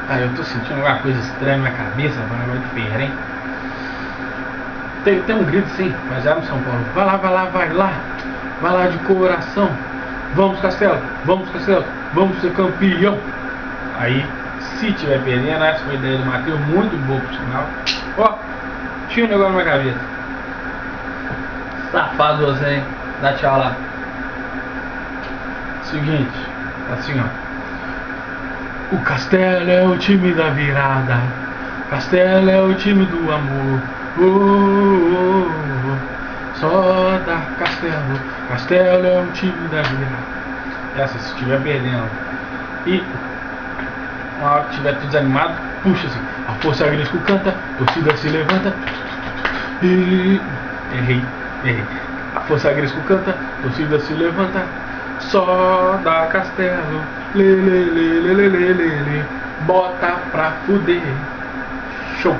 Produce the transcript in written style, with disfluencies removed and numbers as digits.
Ah, eu tô sentindo alguma coisa estranha na minha cabeça, um negócio diferente. Tem um grito sim, mas é no São Paulo. Vai lá, vai lá, vai lá. Vai lá de coração. Vamos, Castelo, vamos, Castelo, vamos ser campeão. Aí, se tiver perdendo, essa foi a ideia do Matheus, muito boa pro sinal. Ó, tinha um negócio na minha cabeça. Safado você, hein? Dá tchau lá. Seguinte, assim ó. O Castelo é o time da virada. Castelo é o time do amor. Só dá Castelo. Castelo é o time da virada. Essa, se estiver perdendo e na hora que estiver tudo desanimado, puxa assim. A força Grisco canta, a torcida se levanta. E errei. A força Grisco canta, a torcida se levanta. Só dá Castelo, lê, bota pra fuder. Show.